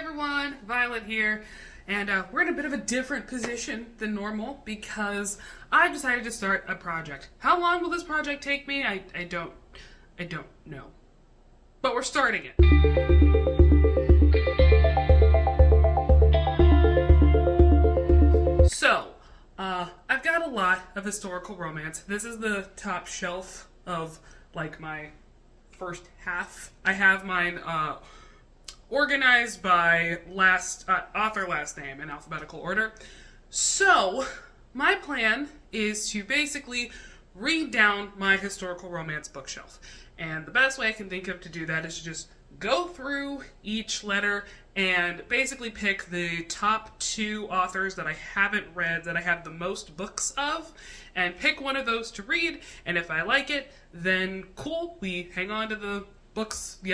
everyone, Violet here, and we're in a bit of a different position than normal because I decided to start a project. How long will this project take me? I don't know. But we're starting it. So, I've got a lot of historical romance. This is the top shelf of, like, my first half. I have mine, organized by author last name in alphabetical order. So, my plan is to basically read down my historical romance bookshelf. And the best way I can think of to do that is to just go through each letter and basically pick the top 2 authors that I haven't read, that I have the most books of, and pick one of those to read. And if I like it, then cool, we hang on to the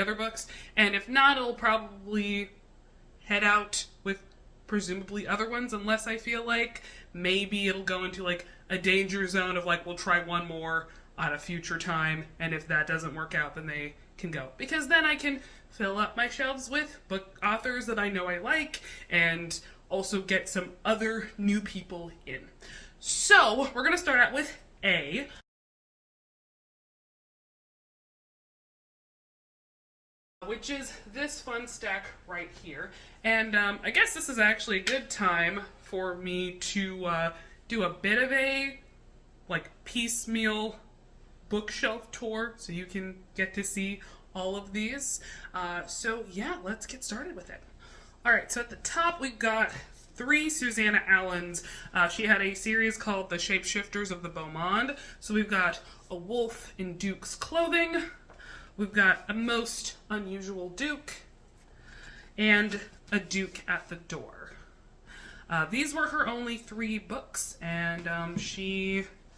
other books, and if not, it'll probably head out with presumably other ones, unless I feel like maybe it'll go into like a danger zone of like, we'll try one more at a future time, and if that doesn't work out, then they can go. Because then I can fill up my shelves with book authors that I know I like, and also get some other new people in. So, we're gonna start out with A. Which is this fun stack right here. And I guess this is actually a good time for me to do a bit of a like piecemeal bookshelf tour so you can get to see all of these. So yeah, let's get started with it. Alright, so at the top we've got 3 Susanna Allens. She had a series called The Shapeshifters of the Beau Monde. So we've got a wolf in Duke's clothing. We've got a most unusual Duke, and a Duke at the door. These were her only 3 books, and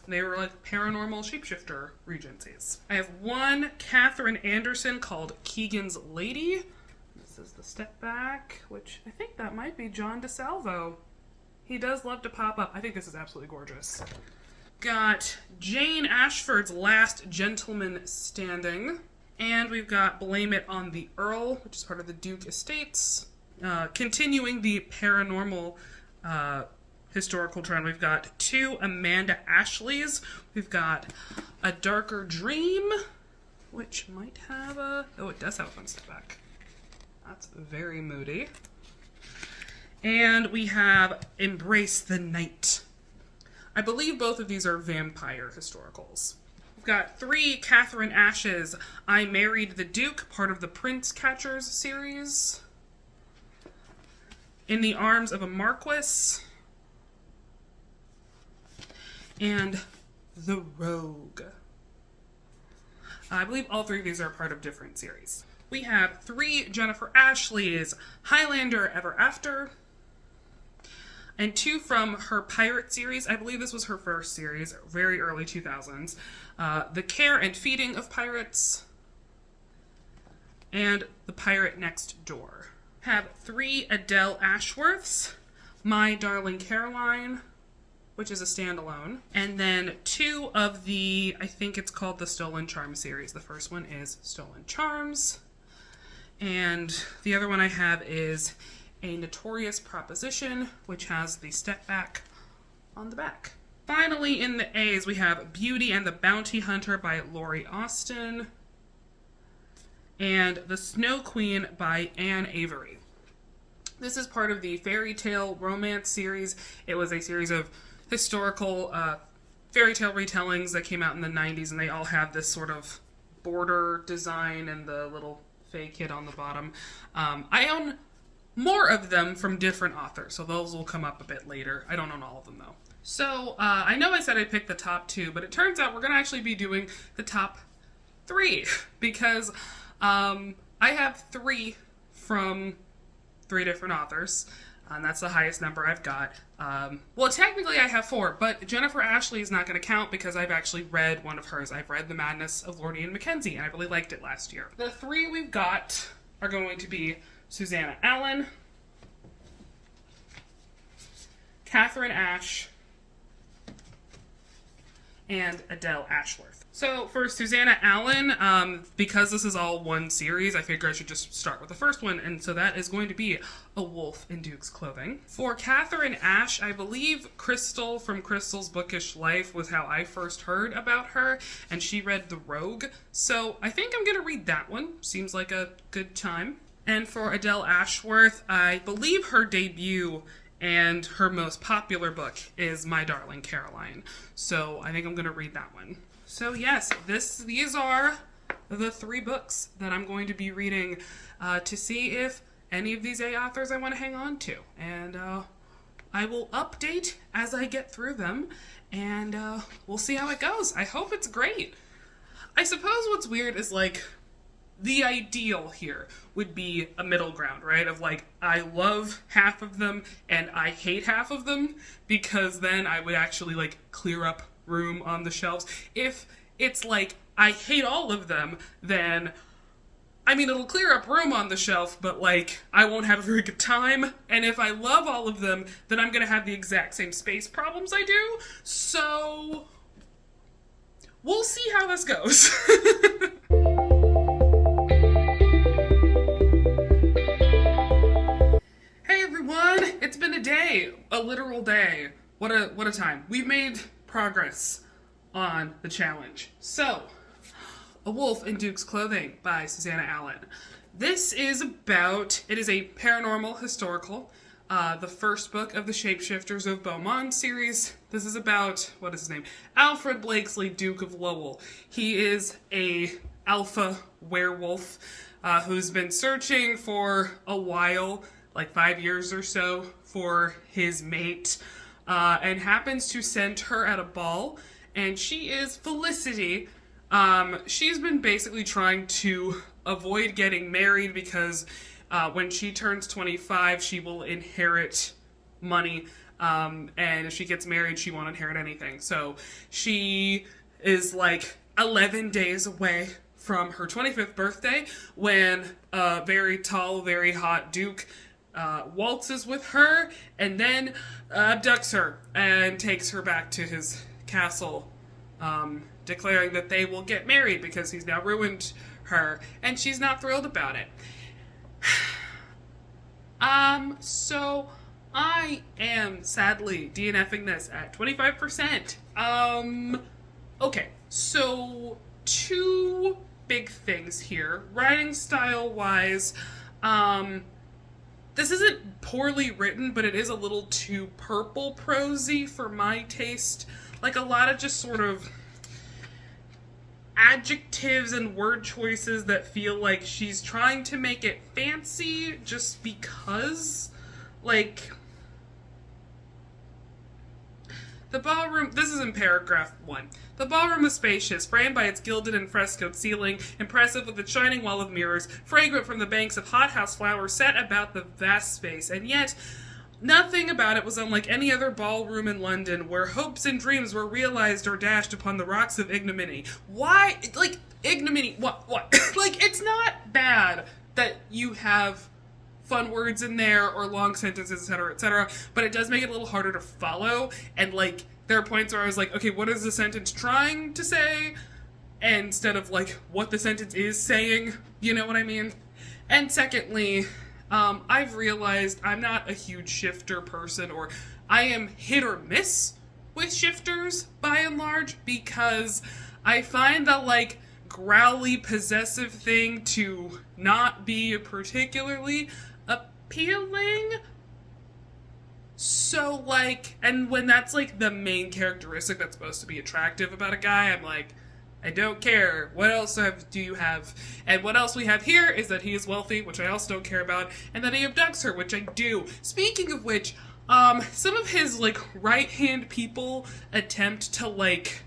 they were like paranormal shapeshifter regencies. I have one Catherine Anderson called Keegan's Lady. This is the step back, which I think that might be John DeSalvo. He does love to pop up. I think this is absolutely gorgeous. Got Jane Ashford's Last Gentleman Standing. And we've got Blame It on the Earl, which is part of the Duke Estates. Continuing the paranormal historical trend, we've got 2 Amanda Ashleys. We've got A Darker Dream, which might have a... Oh, it does have a fun step back. That's very moody. And we have Embrace the Night. I believe both of these are vampire historicals. Got 3 Catherine Ash's I Married the Duke, part of the Prince Catchers series. In the Arms of a Marquis. And The Rogue. I believe all 3 of these are part of different series. We have 3 Jennifer Ashley's Highlander Ever After. And 2 from her pirate series. I believe this was her first series, very early 2000s. The Care and Feeding of Pirates. And The Pirate Next Door. Have 3 Adele Ashworths. My Darling Caroline, which is a standalone. And then 2 of the, I think it's called the Stolen Charms series. The first one is Stolen Charms. And the other one I have is A Notorious Proposition, which has the step back on the back. Finally, in the A's, we have Beauty and the Bounty Hunter by Laurie Austin, and The Snow Queen by Anne Avery. This is part of the fairy tale romance series. It was a series of historical fairy tale retellings that came out in the 90s, and they all have this sort of border design and the little fey kid on the bottom. I own more of them from different authors, so those will come up a bit later. I don't own all of them, though. So, I know I said I picked the top 2, but it turns out we're going to actually be doing the top 3, because I have 3 from 3 different authors, and that's the highest number I've got. Well, technically I have 4, but Jennifer Ashley is not going to count because I've actually read one of hers. I've read The Madness of Lord Ian Mackenzie, and I really liked it last year. The 3 we've got are going to be Susanna Allen, Catherine Ash, and Adele Ashworth. So for Susanna Allen, because this is all one series, I figure I should just start with the first one, and so that is going to be A Wolf in Duke's Clothing. For Catherine Ashe, I believe Crystal from Crystal's Bookish Life was how I first heard about her, and she read The Rogue, so I think I'm going to read that one. Seems like a good time. And for Adele Ashworth, I believe her debut and her most popular book is My Darling Caroline, so I think I'm going to read that one. So yes, these are the 3 books that I'm going to be reading to see if any of these A authors I want to hang on to. And I will update as I get through them, and we'll see how it goes. I hope it's great. I suppose what's weird is, like, the ideal here would be a middle ground, right? Of like, I love half of them and I hate half of them, because then I would actually like clear up room on the shelves. If it's like, I hate all of them, then, I mean, it'll clear up room on the shelf, but like, I won't have a very good time. And if I love all of them, then I'm gonna have the exact same space problems I do. So, we'll see how this goes. It's been a day, a literal day. What a time. We've made progress on the challenge. So, A Wolf in Duke's Clothing by Susanna Allen. This is it is a paranormal historical, the first book of the Shapeshifters of Beaumont series. This is about, what is his name? Alfred Blakesley, Duke of Lowell. He is a alpha werewolf who's been searching for a while, like 5 years or so, for his mate, and happens to scent her at a ball, and she is Felicity. She's been basically trying to avoid getting married because when she turns 25, she will inherit money, and if she gets married, she won't inherit anything. So she is like 11 days away from her 25th birthday when a very tall, very hot duke waltzes with her and then abducts her and takes her back to his castle, declaring that they will get married because he's now ruined her, and she's not thrilled about it. So I am sadly DNFing this at 25%. Okay, so 2 big things here. Writing style wise, this isn't poorly written, but it is a little too purple prosy for my taste. Like, a lot of just sort of adjectives and word choices that feel like she's trying to make it fancy just because. Like, the ballroom, this is in paragraph 1. The ballroom was spacious, framed by its gilded and frescoed ceiling, impressive with its shining wall of mirrors, fragrant from the banks of hothouse flowers set about the vast space, and yet nothing about it was unlike any other ballroom in London, where hopes and dreams were realized or dashed upon the rocks of ignominy. Why? Like, ignominy, what? Like, it's not bad that you have fun words in there or long sentences, etc., but it does make it a little harder to follow, and like, there are points where I was like, okay, what is the sentence trying to say? Instead of like, what the sentence is saying, you know what I mean? And secondly, I've realized I'm not a huge shifter person, or I am hit or miss with shifters by and large, because I find that like growly possessive thing to not be particularly appealing. So like, and when that's like the main characteristic that's supposed to be attractive about a guy, I'm like, I don't care. What else do you have? And what else we have here is that he is wealthy, which I also don't care about, and that he abducts her, which I do. Speaking of which, some of his like right-hand people attempt to like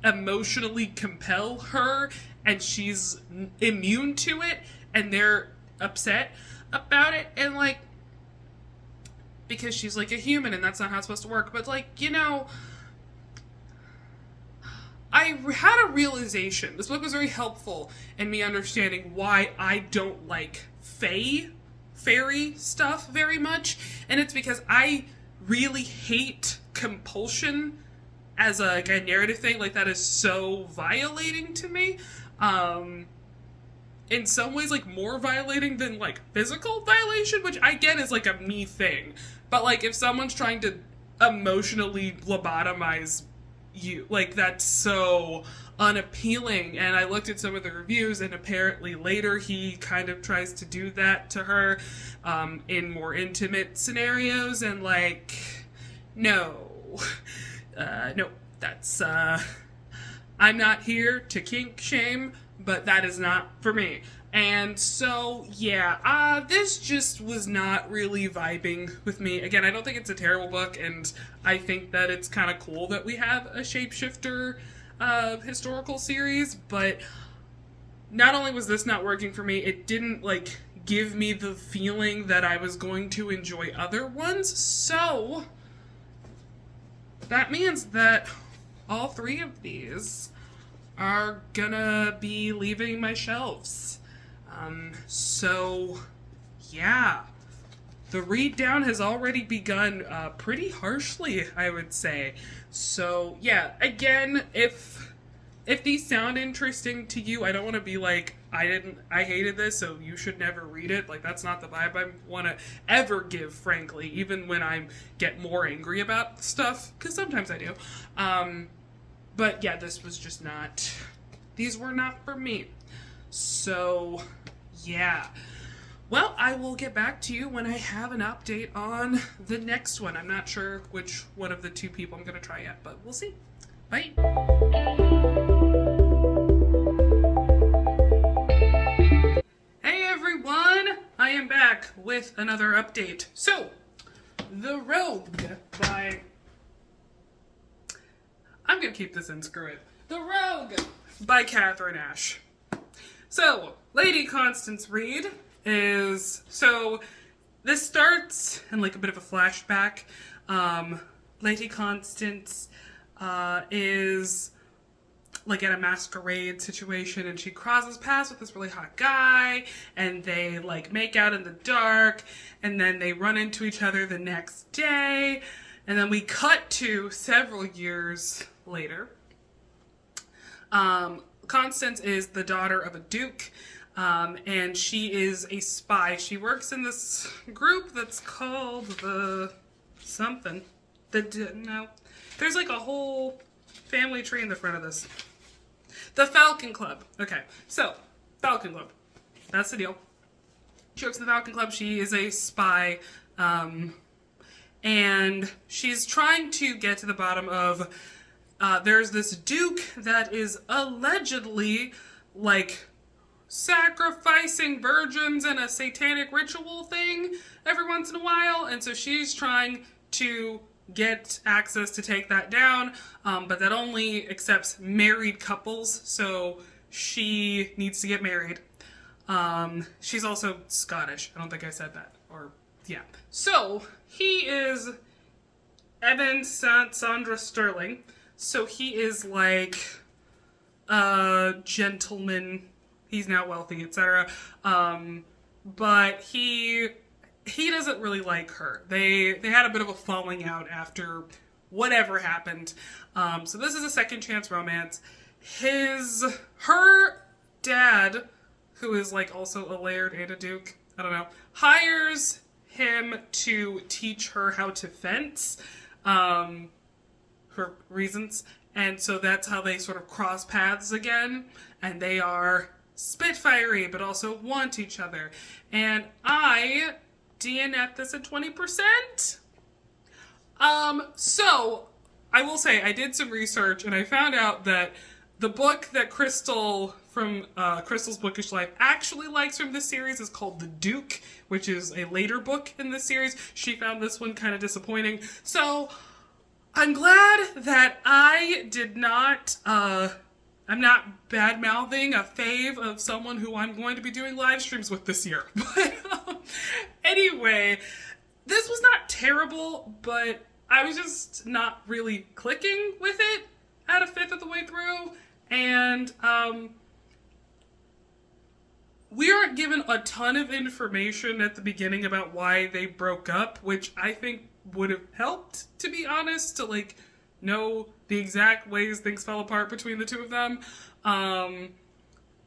emotionally compel her, and she's immune to it, and they're upset about it, and like, because she's like a human and that's not how it's supposed to work. But like, you know, I had a realization. This book was very helpful in me understanding why I don't like fairy stuff very much, and it's because I really hate compulsion as a narrative thing, like, that is so violating to me. In some ways, like, more violating than, like, physical violation, which I get is, like, a me thing. But, like, if someone's trying to emotionally lobotomize you, like, that's so unappealing. And I looked at some of the reviews, and apparently later he kind of tries to do that to her in more intimate scenarios, and, like, no. No, that's, I'm not here to kink shame, but that is not for me. And so, yeah, this just was not really vibing with me. Again, I don't think it's a terrible book, and I think that it's kind of cool that we have a shapeshifter historical series, but not only was this not working for me, it didn't, like, give me the feeling that I was going to enjoy other ones, so that means that all three of these are gonna be leaving my shelves. So, yeah. The read down has already begun pretty harshly, I would say. So, yeah, again, if these sound interesting to you, I don't want to be like, I hated this, so you should never read it. Like, that's not the vibe I want to ever give, frankly, even when I get more angry about stuff, because sometimes I do. But yeah, this was just not, these were not for me. So, yeah. Well, I will get back to you when I have an update on the next one. I'm not sure which one of the two people I'm going to try yet, but we'll see. Bye. Hey everyone! I am back with another update. So, The Rogue by... I'm going to keep this in, screw it. The Rogue by Catherine Ashe. So, Lady Constance Reed is... So, this starts in like a bit of a flashback. Lady Constance is like at a masquerade situation, and she crosses paths with this really hot guy, and they like make out in the dark, and then they run into each other the next day, and then we cut to several years later. Constance is the daughter of a duke, and she is a spy. She works in this group that's called the something. No. There's like a whole family tree in the front of this. The Falcon Club. Okay, so, Falcon Club. That's the deal. She works in the Falcon Club. She is a spy, and she's trying to get to the bottom of, there's this duke that is allegedly, like, sacrificing virgins in a satanic ritual thing every once in a while, and so she's trying to get access to take that down, but that only accepts married couples, so she needs to get married. She's also Scottish. I don't think I said that. Or, yeah. So, he is Evan Sandra Sterling. So he is like a gentleman. He's now wealthy, etc. But he doesn't really like her. They had a bit of a falling out after whatever happened. So this is a second chance romance. Her dad, who is like also a laird and a duke, I don't know, hires him to teach her how to fence, for reasons. And so that's how they sort of cross paths again. And they are spitfiery, but also want each other. And I DNF this at 20%. So I will say I did some research, and I found out that the book that Crystal from Crystal's Bookish Life actually likes from this series is called The Duke, which is a later book in this series. She found this one kind of disappointing. So I'm glad that I did not, I'm not bad-mouthing a fave of someone who I'm going to be doing live streams with this year. But anyway, this was not terrible, but I was just not really clicking with it at a fifth of the way through. And we aren't given a ton of information at the beginning about why they broke up, which I think would have helped, to be honest, to like know the exact ways things fell apart between the two of them.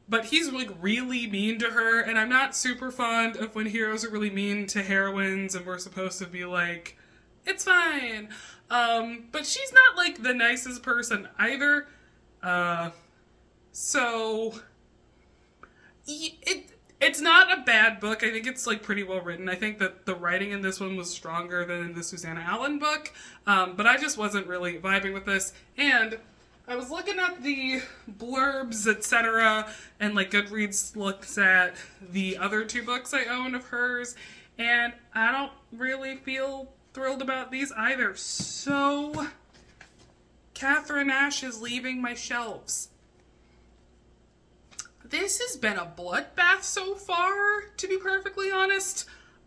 But he's like really mean to her, and I'm not super fond of when heroes are really mean to heroines and we're supposed to be like, it's fine. But she's not like the nicest person either. So it's not a bad book. I think it's like pretty well written. I think that the writing in this one was stronger than in the Susanna Allen book. But I just wasn't really vibing with this. And I was looking at the blurbs, etc., and like Goodreads looks at the other two books I own of hers, and I don't really feel thrilled about these either. So, Catherine Ash is leaving my shelves. This has been a bloodbath so far, to be perfectly honest.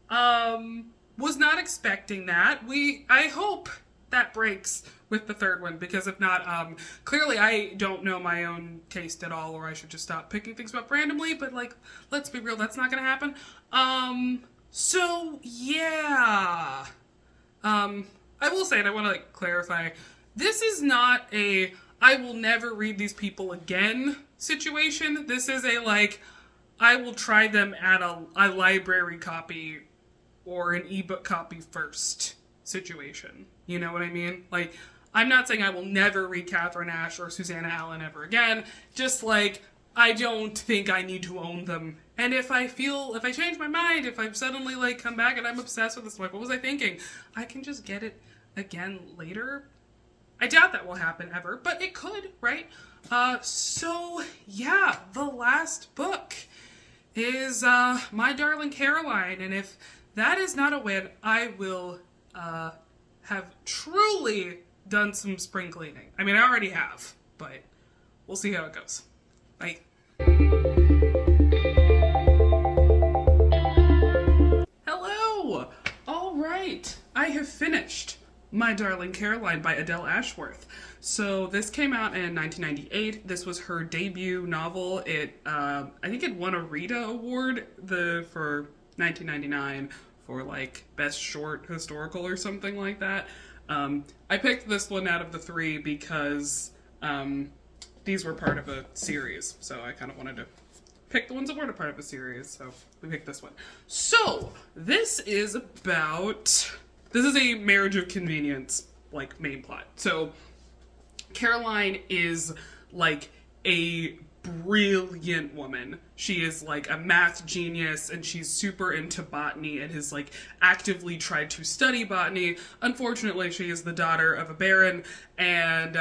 Was not expecting that. I hope that breaks with the third one, because if not, clearly I don't know my own taste at all, or I should just stop picking things up randomly, but like, let's be real, that's not gonna happen. So yeah. I will say, and I want to like clarify, this is not a I will never read these people again situation. This is a like, I will try them at a library copy or an ebook copy first situation. You know what I mean? Like, I'm not saying I will never read Catherine Ash or Susanna Allen ever again. Just like, I don't think I need to own them. And if I change my mind, if I've suddenly like come back and I'm obsessed with this, like, what was I thinking? I can just get it again later. I doubt that will happen ever, but it could, right? So yeah, the last book is My Darling Caroline, and if that is not a win, I will have truly done some spring cleaning. I mean, I already have, but we'll see how it goes. Bye. Hello! All right, I have finished My Darling Caroline by Adele Ashworth. So this came out in 1998. This was her debut novel. I think it won a Rita Award for 1999 for like best short historical or something like that. I picked this one out of the three because these were part of a series, so I kind of wanted to pick the ones that weren't a part of a series, so we picked this one. So this is a marriage of convenience, like, main plot. So Caroline is like a brilliant woman. She is like a math genius, and she's super into botany and has like actively tried to study botany. Unfortunately, she is the daughter of a baron, and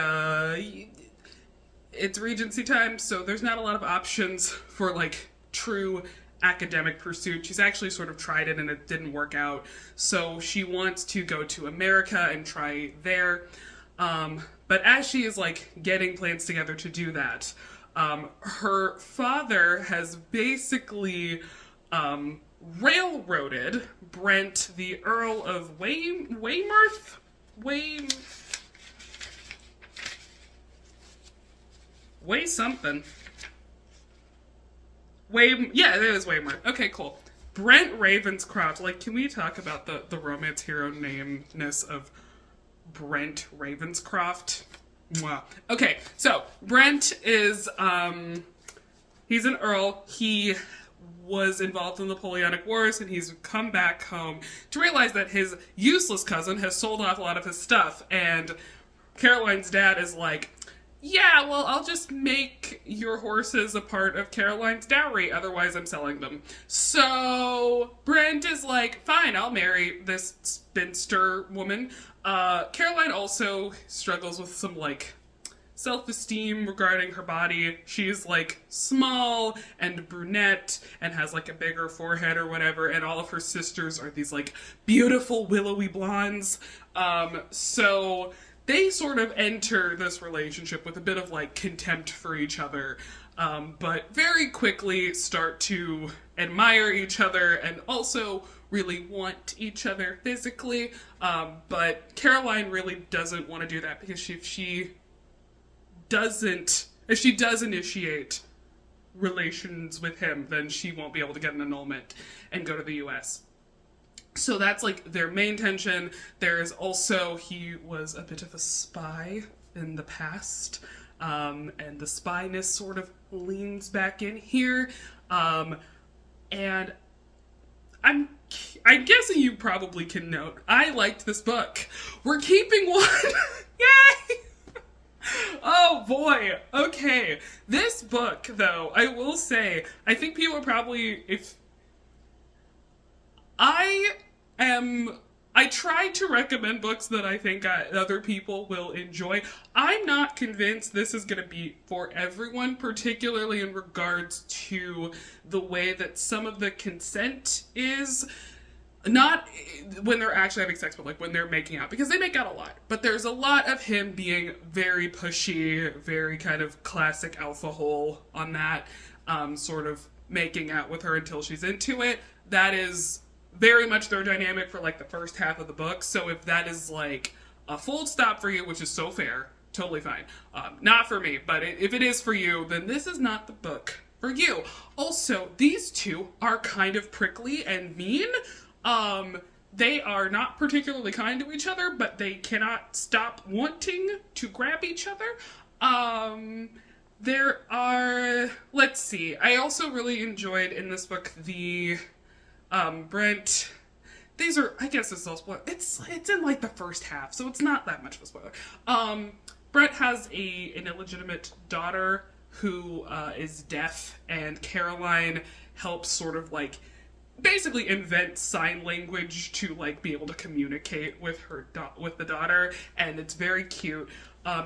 it's Regency time, so there's not a lot of options for like true academic pursuit. She's actually sort of tried it and it didn't work out, so she wants to go to America and try there. But as she is like getting plans together to do that, her father has basically railroaded Brent, the Earl of Weymouth? Way something. Yeah, it is Weymouth. Okay, cool. Brent Ravenscroft. Like, can we talk about the romance hero nameness of Brent Ravenscroft? Wow. Okay, so Brent is he's an earl. He was involved in the Napoleonic Wars, and he's come back home to realize that his useless cousin has sold off a lot of his stuff, and Caroline's dad is like, yeah, well, I'll just make your horses a part of Caroline's dowry, otherwise I'm selling them. So Brent is like, fine, I'll marry this spinster woman. Caroline also struggles with some, like, self-esteem regarding her body. She's, like, small and brunette and has, like, a bigger forehead or whatever, and all of her sisters are these, like, beautiful willowy blondes. So they sort of enter this relationship with a bit of, like, contempt for each other, but very quickly start to admire each other and also really want each other physically. But Caroline really doesn't want to do that, because if she does initiate relations with him, then she won't be able to get an annulment and go to the US. So that's like their main tension. There is also, he was a bit of a spy in the past, and the spyness sort of leans back in here. And I'm guessing you probably can note I liked this book. We're keeping one. Yay! Oh boy. Okay. This book, though, I will say, I think people probably, if I try to recommend books that I think other people will enjoy. I'm not convinced this is going to be for everyone, particularly in regards to the way that some of the consent is. Not when they're actually having sex, but like when they're making out, because they make out a lot. But there's a lot of him being very pushy, very kind of classic alpha hole on that, sort of making out with her until she's into it. That is very much their dynamic for like the first half of the book. So if that is like a full stop for you, which is so fair, totally fine. Not for me, but if it is for you, then this is not the book for you. Also, these two are kind of prickly and mean. They are not particularly kind to each other, but they cannot stop wanting to grab each other. There are, let's see, I also really enjoyed in this book the, Brent, these are, I guess it's all spoiler, it's in like the first half, so it's not that much of a spoiler. Brent has an illegitimate daughter who, is deaf, and Caroline helps sort of like basically invent sign language to like be able to communicate with with the daughter, and it's very cute.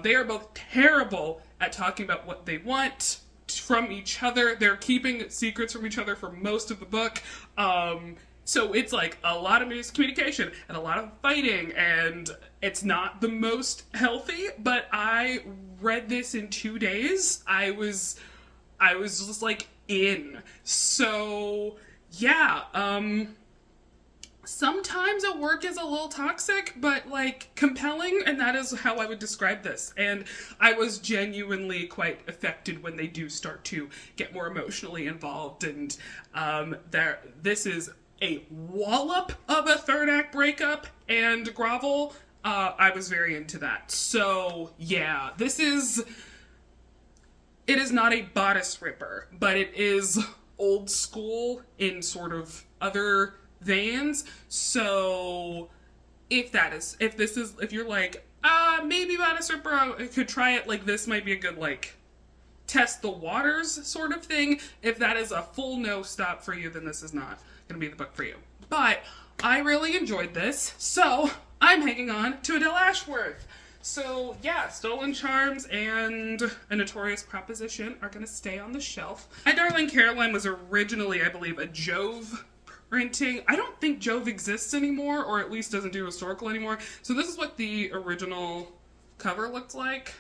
They are both terrible at talking about what they want from each other. They're keeping secrets from each other for most of the book. So it's like a lot of miscommunication and a lot of fighting, and it's not the most healthy, but I read this in 2 days. I was just like in. So yeah, sometimes a work is a little toxic, but like compelling, and that is how I would describe this. And I was genuinely quite affected when they do start to get more emotionally involved, and this is a wallop of a third act breakup and grovel. I was very into that. So yeah, it is not a bodice ripper, but it is old school in sort of other veins. So if you're like, maybe bodice ripper, I could try it, like this might be a good like test the waters sort of thing. If that is a full no stop for you, then this is not gonna be the book for you. But I really enjoyed this, so I'm hanging on to Adele Ashworth. So yeah, Stolen Charms and A Notorious Proposition are going to stay on the shelf. My Darling Caroline was originally, I believe, a Jove printing. I don't think Jove exists anymore, or at least doesn't do historical anymore. So this is what the original cover looked like.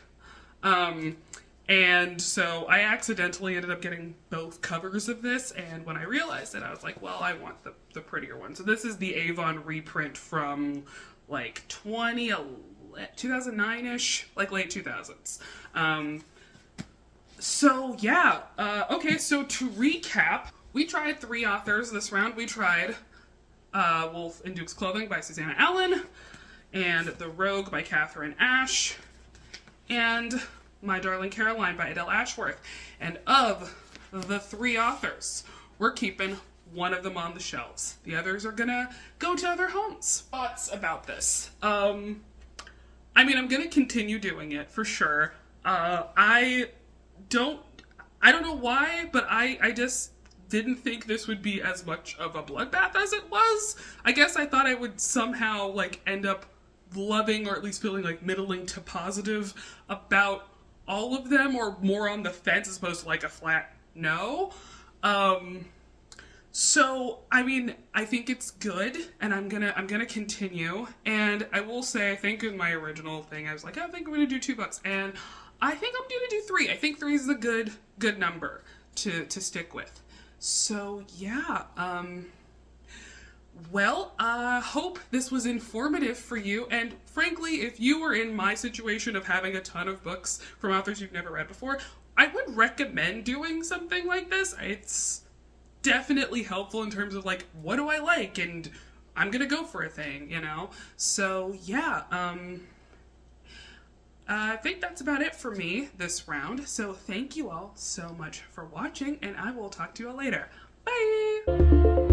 And so I accidentally ended up getting both covers of this, and when I realized it, I was like, well, I want the prettier one. So this is the Avon reprint from like 2009-ish, like late 2000s. So yeah, okay, so to recap, we tried 3 authors this round. We tried Wolf in Duke's Clothing by Susanna Allen, and The Rogue by Catherine Ashe, and My Darling Caroline by Adele Ashworth. And of the 3 authors, we're keeping one of them on the shelves. The others are gonna go to other homes. Thoughts about this? I mean, I'm gonna continue doing it for sure. I don't know why, but I just didn't think this would be as much of a bloodbath as it was. I guess I thought I would somehow like end up loving, or at least feeling like middling to positive about all of them, or more on the fence as opposed to like a flat no. So, I mean, I think it's good, and I'm gonna continue, and I will say, I think in my original thing, I was like, I think I'm gonna do 2 books, and I think I'm gonna do 3. I think 3 is a good number to stick with. So, yeah, well, hope this was informative for you, and frankly, if you were in my situation of having a ton of books from authors you've never read before, I would recommend doing something like this. It's definitely helpful in terms of like, what do I like, and I'm gonna go for a thing, you know? So yeah, I think that's about it for me this round. So thank you all so much for watching, and I will talk to you all later. Bye!